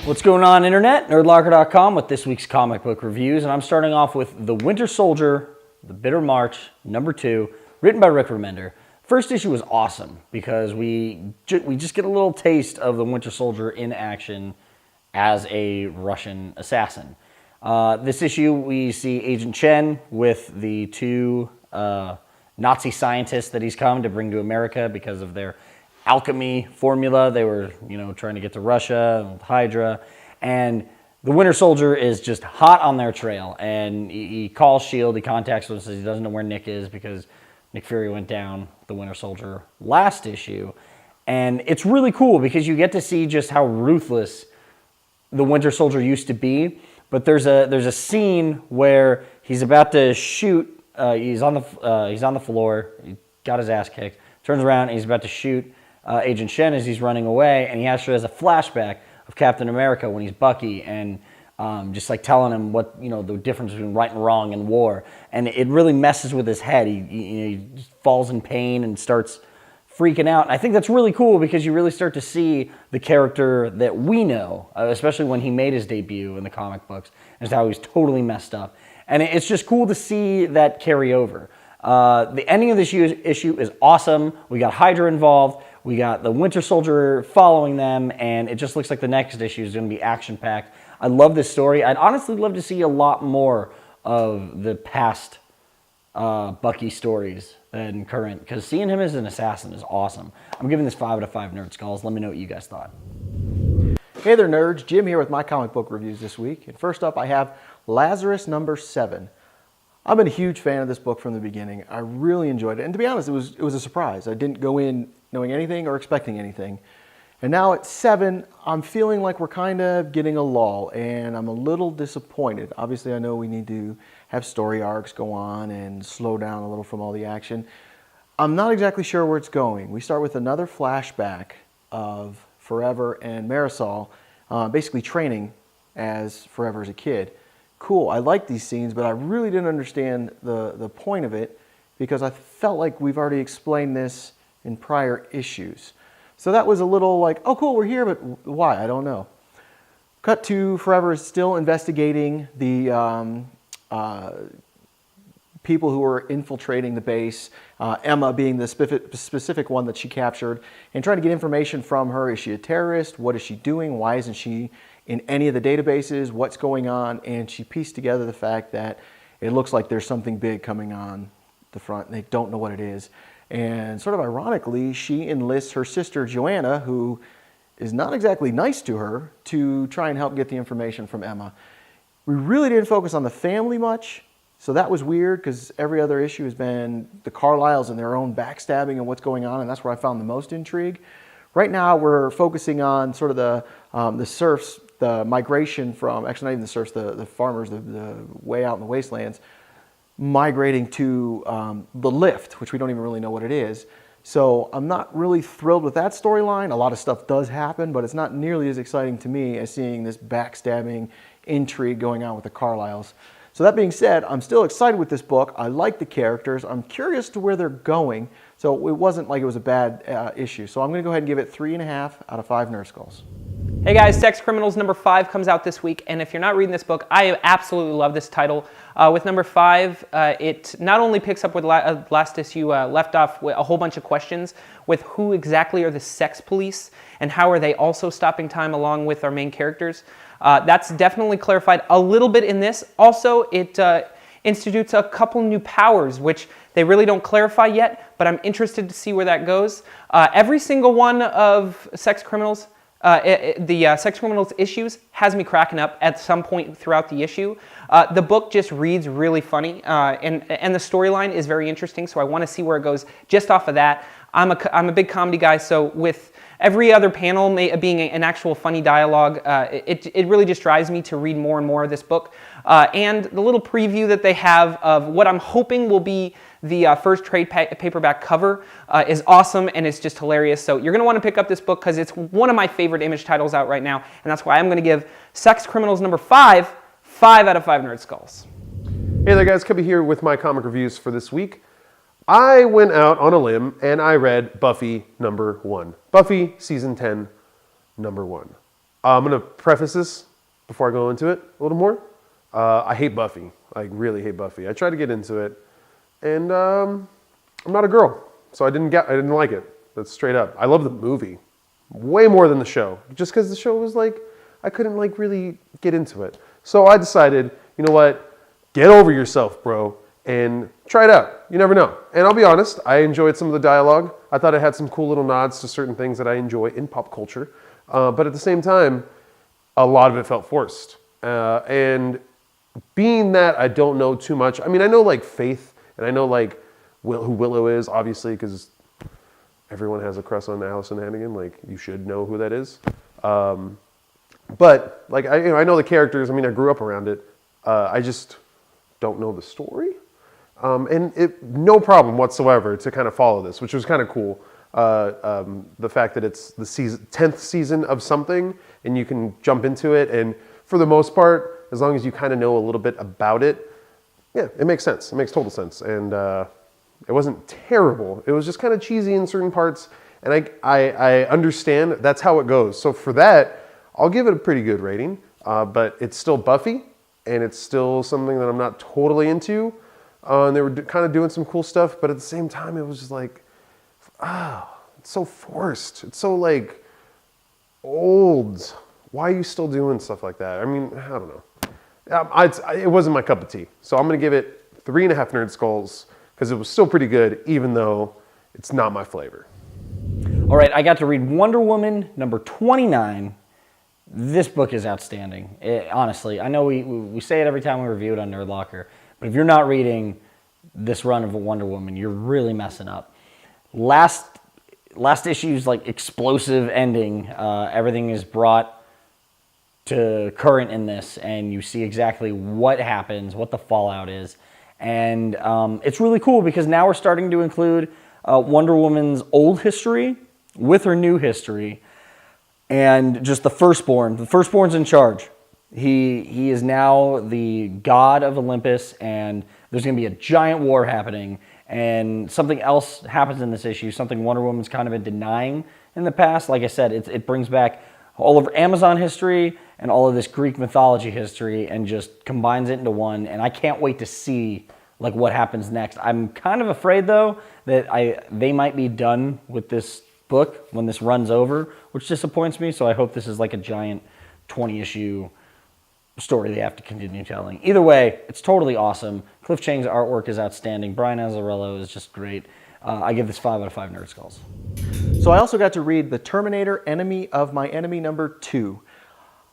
What's going on, Internet? nerdlocker.com with this week's comic book reviews, and I'm starting off with The Winter Soldier, The Bitter March, #2, written by Rick Remender. First issue was awesome because we just get a little taste of the Winter Soldier in action as a Russian assassin. This issue, we see Agent Chen with the two Nazi scientists that he's come to bring to America because of their alchemy formula. They were, trying to get to Russia with Hydra, and the Winter Soldier is just hot on their trail. And he calls S.H.I.E.L.D., he contacts them, says he doesn't know where Nick is because Nick Fury went down the Winter Soldier last issue. And it's really cool because you get to see just how ruthless the Winter Soldier used to be. But there's a scene where he's about to shoot. He's on the floor. He got his ass kicked. Turns around and he's about to shoot Agent Chen as he's running away, and he actually has a flashback of Captain America when he's Bucky, and just like telling him what the difference between right and wrong in war, and it really messes with his head. He just falls in pain and starts freaking out. And I think that's really cool because you really start to see the character that we know, especially when he made his debut in the comic books, and how he was totally messed up. And it's just cool to see that carry over. The ending of this issue is awesome. We got Hydra involved. We got the Winter Soldier following them, and it just looks like the next issue is going to be action-packed. I love this story. I'd honestly love to see a lot more of the past Bucky stories than current, because seeing him as an assassin is awesome. I'm giving this 5 out of 5 Nerd Skulls. Let me know what you guys thought. Hey there, nerds. Jim here with my comic book reviews this week. And first up, I have Lazarus No. 7. I've been a huge fan of this book from the beginning. I really enjoyed it. And to be honest, it was a surprise. I didn't go in knowing anything or expecting anything. And now at 7, I'm feeling like we're kind of getting a lull, and I'm a little disappointed. Obviously, I know we need to have story arcs go on and slow down a little from all the action. I'm not exactly sure where it's going. We start with another flashback of Forever and Marisol basically training as Forever as a kid. Cool, I like these scenes, but I really didn't understand the point of it because I felt like we've already explained this in prior issues. So that was a little like, oh cool, we're here, but why? I don't know. Cut to Forever is still investigating the people who are infiltrating the base, Emma being the specific one that she captured, and trying to get information from her. Is she a terrorist? What is she doing? Why isn't she in any of the databases? What's going on? And she pieced together the fact that it looks like there's something big coming on the front, and they don't know what it is. And sort of ironically, she enlists her sister Joanna, who is not exactly nice to her, to try and help get the information from Emma. We really didn't focus on the family much, so that was weird because every other issue has been the Carlyles and their own backstabbing and what's going on, and that's where I found the most intrigue. Right now, we're focusing on sort of the serfs, the migration from, actually not even the serfs, the farmers, the way out in the wastelands, migrating to the lift, which we don't even really know what it is. So I'm not really thrilled with that storyline. A lot of stuff does happen, but it's not nearly as exciting to me as seeing this backstabbing intrigue going on with the Carlyles. So that being said, I'm still excited with this book. I like the characters. I'm curious to where they're going. So it wasn't like it was a bad issue. So I'm going to go ahead and give it 3.5 out of 5 Nerd Skulls. Hey guys, Sex Criminals #5 comes out this week, and if you're not reading this book, I absolutely love this title. With #5, it not only picks up with last issue left off with a whole bunch of questions with who exactly are the sex police and how are they also stopping time along with our main characters. That's definitely clarified a little bit in this. Also, it institutes a couple new powers, which they really don't clarify yet, but I'm interested to see where that goes. Every single one of Sex Criminals Sex Criminals issues has me cracking up at some point throughout the issue. The book just reads really funny, and the storyline is very interesting, so I want to see where it goes just off of that. I'm a big comedy guy, so with every other panel being an actual funny dialogue, it really just drives me to read more and more of this book. And the little preview that they have of what I'm hoping will be the first trade paperback cover is awesome, and it's just hilarious. So you're going to want to pick up this book because it's one of my favorite Image titles out right now, and that's why I'm going to give Sex Criminals #5 5 out of 5 Nerd Skulls. Hey there guys, Cubby here with my comic reviews for this week. I went out on a limb and I read Buffy #1. Buffy Season 10 #1. I'm going to preface this before I go into it a little more. I hate Buffy. I really hate Buffy. I tried to get into it, and I'm not a girl, so I didn't like it. That's straight up. I love the movie way more than the show, just because the show was like, I couldn't like really get into it. So I decided, you know what, get over yourself, bro, and try it out. You never know. And I'll be honest, I enjoyed some of the dialogue. I thought it had some cool little nods to certain things that I enjoy in pop culture. But at the same time, a lot of it felt forced. And being that I don't know too much, I mean, I know like Faith, and I know like who Willow is, obviously, because everyone has a crush on Allison Hannigan. Like, you should know who that is. But like, I know the characters. I mean, I grew up around it. I just don't know the story. And no problem whatsoever to kind of follow this, which was kind of cool. The fact that it's the 10th season of something, and you can jump into it, and for the most part, as long as you kind of know a little bit about it, yeah, it makes sense. It makes total sense. And it wasn't terrible. It was just kind of cheesy in certain parts, and I understand that's how it goes. So for that, I'll give it a pretty good rating, but it's still Buffy, and it's still something that I'm not totally into. And they were kind of doing some cool stuff, but at the same time, it was just like, it's so forced. It's so like old. Why are you still doing stuff like that? I mean, I don't know. It wasn't my cup of tea. So I'm going to give it 3.5 Nerd Skulls because it was still pretty good, even though it's not my flavor. All right, I got to read Wonder Woman number 29. This book is outstanding. Honestly, I know we say it every time we review it on Nerd Locker, but if you're not reading this run of a Wonder Woman, you're really messing up. Last issue's like explosive ending. Everything is brought to current in this, and you see exactly what happens, what the fallout is. And it's really cool because now we're starting to include Wonder Woman's old history with her new history, and just the firstborn. The firstborn's in charge. He is now the god of Olympus, and there's going to be a giant war happening. And something else happens in this issue, something Wonder Woman's kind of been denying in the past. Like I said, it brings back all of Amazon history and all of this Greek mythology history and just combines it into one. And I can't wait to see like what happens next. I'm kind of afraid though that they might be done with this book when this runs over, which disappoints me. So I hope this is like a giant 20-issue story they have to continue telling. Either way, it's totally awesome. Cliff Chang's artwork is outstanding. Brian Azzarello is just great. I give this 5 out of 5 Nerd Skulls. So I also got to read The Terminator Enemy of My Enemy number 2.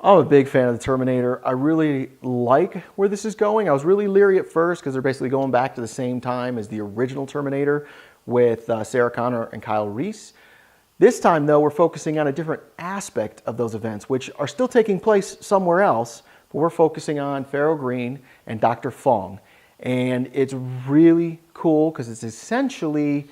I'm a big fan of The Terminator. I really like where this is going. I was really leery at first because they're basically going back to the same time as the original Terminator with Sarah Connor and Kyle Reese. This time, though, we're focusing on a different aspect of those events, which are still taking place somewhere else, but we're focusing on Pharaoh Green and Dr. Fong. And it's really cool because it's essentially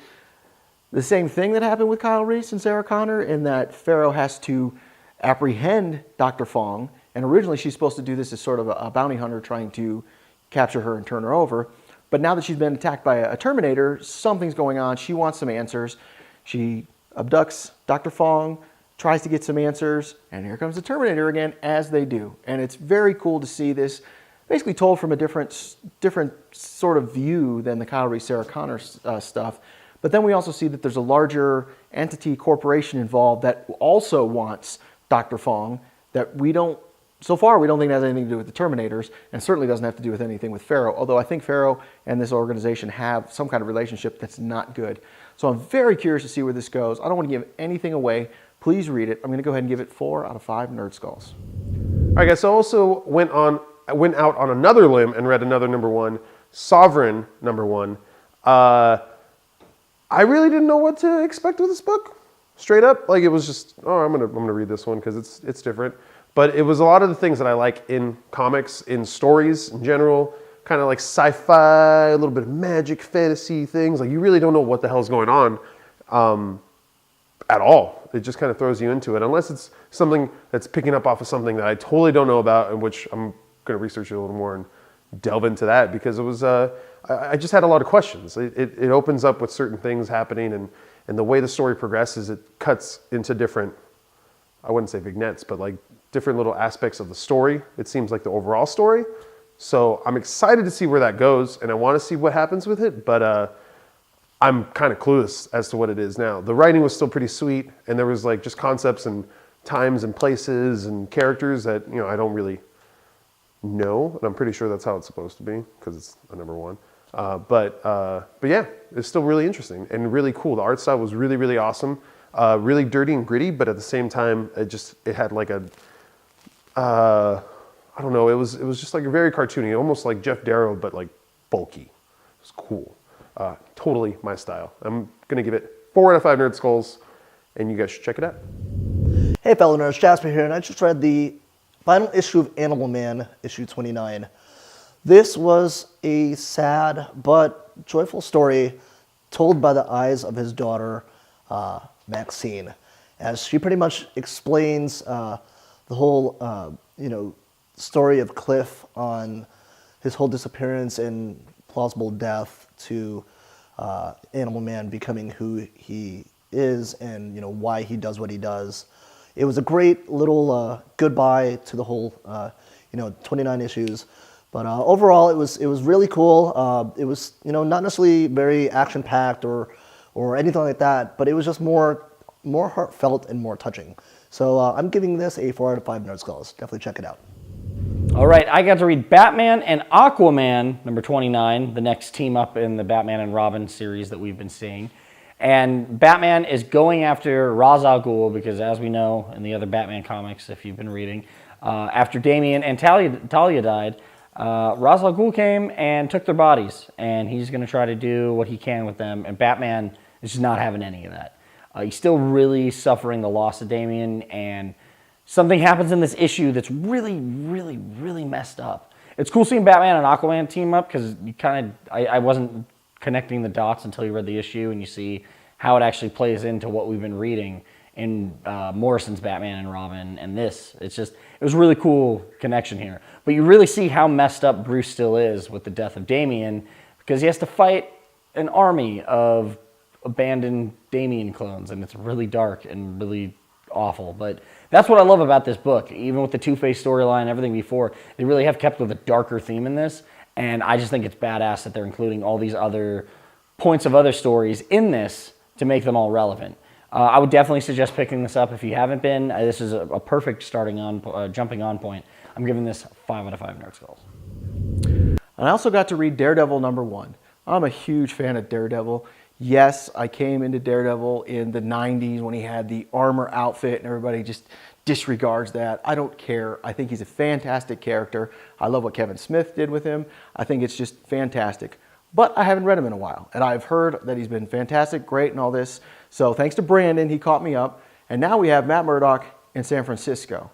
the same thing that happened with Kyle Reese and Sarah Connor, in that Pharaoh has to apprehend Dr. Fong. And originally she's supposed to do this as sort of a bounty hunter trying to capture her and turn her over. But now that she's been attacked by a Terminator, something's going on. She wants some answers. She abducts Dr. Fong, tries to get some answers, and here comes the Terminator again, as they do. And it's very cool to see this basically told from a different sort of view than the Kyle Reese, Sarah Connor stuff. But then we also see that there's a larger entity corporation involved that also wants Dr. Fong, that so far we don't think has anything to do with the Terminators, and certainly doesn't have to do with anything with Pharaoh, although I think Pharaoh and this organization have some kind of relationship that's not good. So I'm very curious to see where this goes. I don't want to give anything away. Please read it. I'm going to go ahead and give it 4 out of 5 Nerd Skulls. All right, guys, so I also went out on another limb and read another number 1, Sovereign number 1. I really didn't know what to expect with this book. Straight up, like it was just, I'm gonna read this one because it's different. But it was a lot of the things that I like in comics, in stories in general, kind of like sci-fi, a little bit of magic, fantasy things. Like you really don't know what the hell's going on at all. It just kind of throws you into it, unless it's something that's picking up off of something that I totally don't know about, and which I'm going to research it a little more and delve into that, because it was I just had a lot of questions. It opens up with certain things happening, and the way the story progresses, it cuts into different I wouldn't say vignettes, but like different little aspects of the story. It seems like the overall story. So I'm excited to see where that goes, and I want to see what happens with it, but I'm kind of clueless as to what it is now. The writing was still pretty sweet, and there was like just concepts and times and places and characters that, you know, I don't really know, and I'm pretty sure that's how it's supposed to be because it's a number one. But yeah, it's still really interesting and really cool. The art style was really, really awesome. Really dirty and gritty, but at the same time, it had like a, I don't know, it was just like very cartoony, almost like Jeff Darrow, but like bulky. It was cool. Totally my style. I'm gonna give it 4 out of 5 Nerd Skulls, and you guys should check it out. Hey fellow nerds, Jasper here, and I just read the final issue of Animal Man, issue 29. This was a sad but joyful story told by the eyes of his daughter, Maxine, as she pretty much explains the whole, story of Cliff on his whole disappearance and plausible death to Animal Man becoming who he is and, why he does what he does. It was a great little goodbye to the whole, 29 issues. But overall, it was really cool. It was, not necessarily very action-packed or anything like that, but it was just more heartfelt and more touching. So I'm giving this a 4 out of 5 Nerd Skulls. Definitely check it out. All right, I got to read Batman and Aquaman, number 29, the next team up in the Batman and Robin series that we've been seeing. And Batman is going after Ra's al Ghul because, as we know in the other Batman comics, if you've been reading, after Damian and Talia died, Ra's al Ghul came and took their bodies, and he's going to try to do what he can with them, and Batman is just not having any of that. He's still really suffering the loss of Damian, and something happens in this issue that's really, really, really messed up. It's cool seeing Batman and Aquaman team up because you I wasn't connecting the dots until you read the issue and you see how it actually plays into what we've been reading in Morrison's Batman and Robin and this. It was a really cool connection here. But you really see how messed up Bruce still is with the death of Damian because he has to fight an army of abandoned Damian clones, and it's really dark and really awful. But that's what I love about this book. Even with the Two-Face storyline and everything before, they really have kept with a darker theme in this, and I just think it's badass that they're including all these other points of other stories in this to make them all relevant. I would definitely suggest picking this up if you haven't been. This is a perfect jumping on point. I'm giving this 5 out of 5 Nerd Skulls. And I also got to read Daredevil number 1. I'm a huge fan of Daredevil. Yes, I came into Daredevil in the 90s when he had the armor outfit and everybody just disregards that. I don't care. I think he's a fantastic character. I love what Kevin Smith did with him. I think it's just fantastic. But I haven't read him in a while, and I've heard that he's been fantastic, great, and all this. So thanks to Brandon, he caught me up. And now we have Matt Murdock in San Francisco.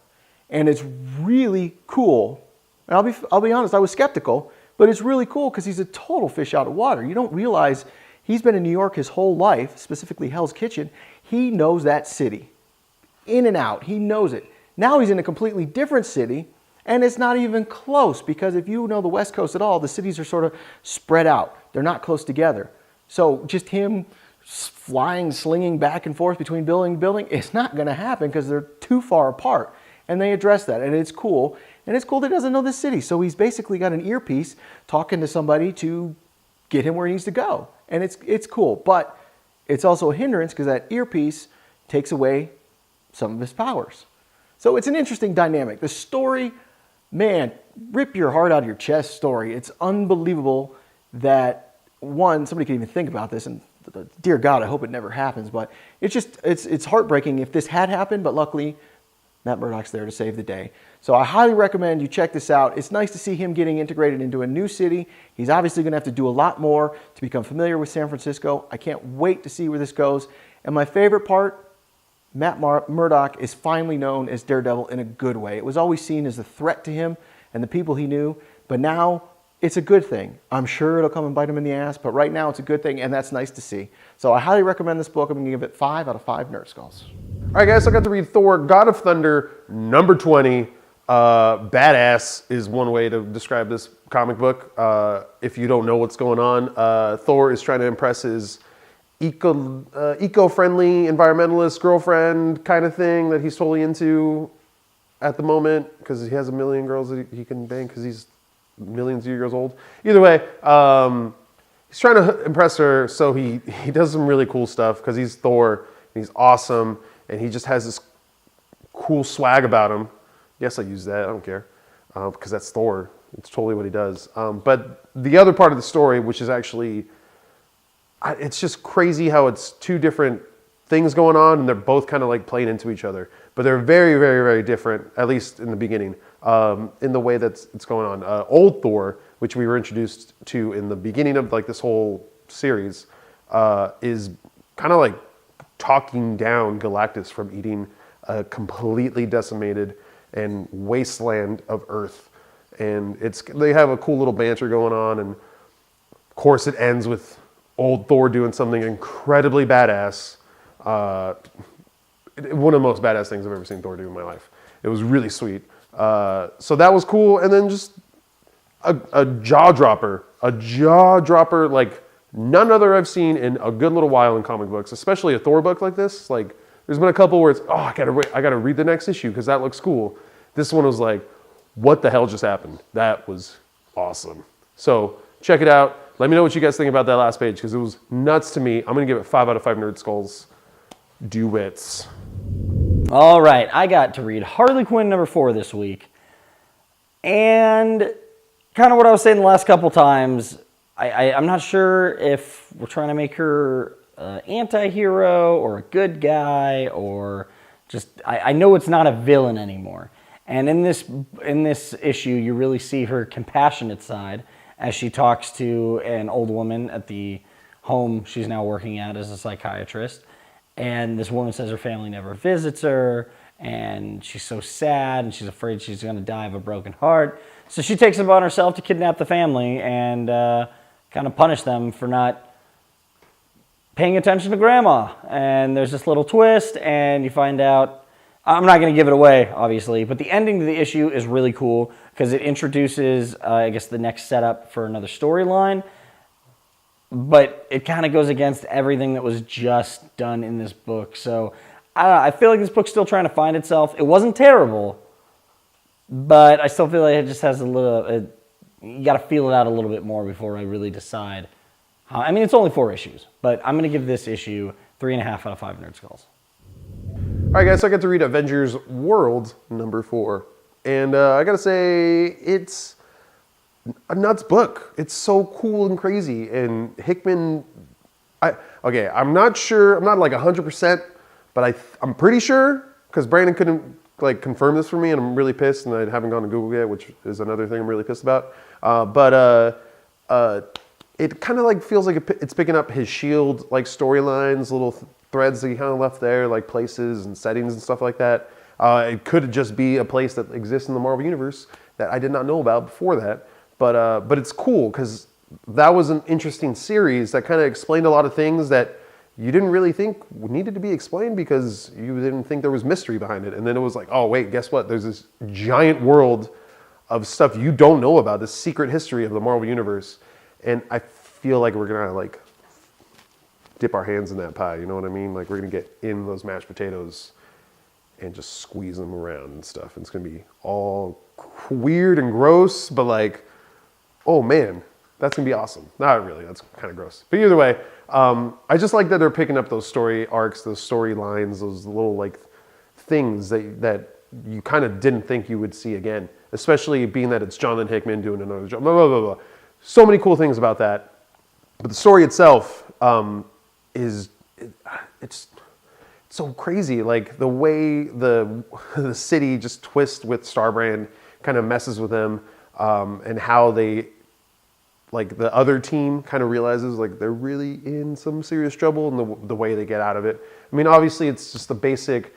And it's really cool. And I'll be honest, I was skeptical, but it's really cool because he's a total fish out of water. You don't realize he's been in New York his whole life, specifically Hell's Kitchen. He knows that city. In and out, he knows it. Now he's in a completely different city, and it's not even close because if you know the West Coast at all, the cities are sort of spread out. They're not close together. So just him flying, slinging back and forth between building to building, it's not going to happen because they're too far apart. And they address that, and it's cool. And it's cool that he doesn't know the city. So he's basically got an earpiece talking to somebody to get him where he needs to go. And it's cool. But it's also a hindrance because that earpiece takes away some of his powers. So it's an interesting dynamic. The story, man, rip your heart out of your chest story. It's unbelievable that, one, somebody can even think about this, and dear God, I hope it never happens, but it's heartbreaking if this had happened, but luckily Matt Murdock's there to save the day. So I highly recommend you check this out. It's nice to see him getting integrated into a new city. He's obviously going to have to do a lot more to become familiar with San Francisco. I can't wait to see where this goes. And my favorite part, Matt Murdock is finally known as Daredevil in a good way. It was always seen as a threat to him and the people he knew, but now it's a good thing. I'm sure it'll come and bite him in the ass, but right now it's a good thing, and that's nice to see. So I highly recommend this book. I'm going to give it 5 out of 5 Nerd Skulls. All right, guys, so I got to read Thor, God of Thunder, number 20. Badass is one way to describe this comic book. If you don't know what's going on, Thor is trying to impress his eco-friendly environmentalist girlfriend kind of thing that he's totally into at the moment because he has a million girls that he can bang because he's millions of years old. Either way, he's trying to impress her, so he does some really cool stuff because he's Thor and he's awesome and he just has this cool swag about him. Yes, I use that. I don't care because that's Thor. It's totally what he does. But the other part of the story, which is actually, it's just crazy how it's two different things going on and they're both kind of like playing into each other. But they're very, very, very different, at least in the beginning, in the way that it's going on. Old Thor, which we were introduced to in the beginning of like this whole series, is kind of like talking down Galactus from eating a completely decimated and wasteland of Earth. And they have a cool little banter going on, and of course it ends with old Thor doing something incredibly badass. One of the most badass things I've ever seen Thor do in my life. It was really sweet. So that was cool, and then just a jaw dropper like none other I've seen in a good little while in comic books, especially a Thor book like this. Like, there's been a couple where it's, oh, I gotta read the next issue because that looks cool. This one was like, what the hell just happened? That was awesome. So check it out. Let me know what you guys think about that last page because it was nuts to me. I'm gonna give it 5 out of 5 Nerd Skulls. Duets. All right, I got to read Harley Quinn number 4 this week. And kind of what I was saying the last couple times, I'm not sure if we're trying to make her an anti-hero or a good guy or just, I know it's not a villain anymore. And in this issue, you really see her compassionate side as she talks to an old woman at the home she's now working at as a psychiatrist. And this woman says her family never visits her, and she's so sad, and she's afraid she's going to die of a broken heart. So she takes it upon herself to kidnap the family and kind of punish them for not paying attention to Grandma. And there's this little twist, and you find out, I'm not going to give it away, obviously, but the ending to the issue is really cool because it introduces, I guess, the next setup for another storyline. But it kind of goes against everything that was just done in this book. So, I don't know, I feel like this book's still trying to find itself. It wasn't terrible, but I still feel like it just has a little, you got to feel it out a little bit more before I really decide. I mean, it's only 4 issues, but I'm going to give this issue 3.5 out of 5 Nerd Skulls. All right, guys, so I got to read Avengers World number 4. And I got to say, it's a nuts book. It's so cool and crazy. And Hickman, I'm not sure, I'm not like 100%, but I'm pretty sure, because Brandon couldn't like confirm this for me, and I'm really pissed, and I haven't gone to Google yet, which is another thing I'm really pissed about. It kind of like feels like it's picking up his S.H.I.E.L.D. like storylines, little threads that he kind of left there, like places and settings and stuff like that. It could just be a place that exists in the Marvel Universe that I did not know about before that. But it's cool because that was an interesting series that kind of explained a lot of things that you didn't really think needed to be explained because you didn't think there was mystery behind it. And then it was like, oh, wait, guess what? There's this giant world of stuff you don't know about, this secret history of the Marvel Universe. And I feel like we're going to like dip our hands in that pie, you know what I mean? Like we're going to get in those mashed potatoes and just squeeze them around and stuff. And it's going to be all weird and gross, but like, oh man, that's going to be awesome. Not really, that's kind of gross. But either way, I just like that they're picking up those story arcs, those storylines, those little like things that you kind of didn't think you would see again, especially being that it's Jonathan Hickman doing another job, blah, blah, blah, blah. So many cool things about that. But the story itself it's so crazy. Like the way the city just twists with Starbrand, kind of messes with them, and how they, like the other team kind of realizes like they're really in some serious trouble, and the way they get out of it. I mean, obviously it's just the basic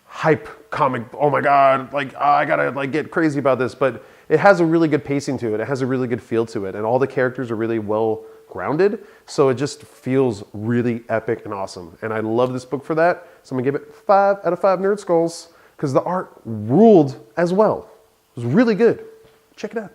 hype comic. Oh my God, like I gotta like get crazy about this, but it has a really good pacing to it. It has a really good feel to it, and all the characters are really well grounded. So it just feels really epic and awesome. And I love this book for that. So I'm gonna give it 5 out of 5 Nerd Skulls because the art ruled as well. It was really good. Check it out.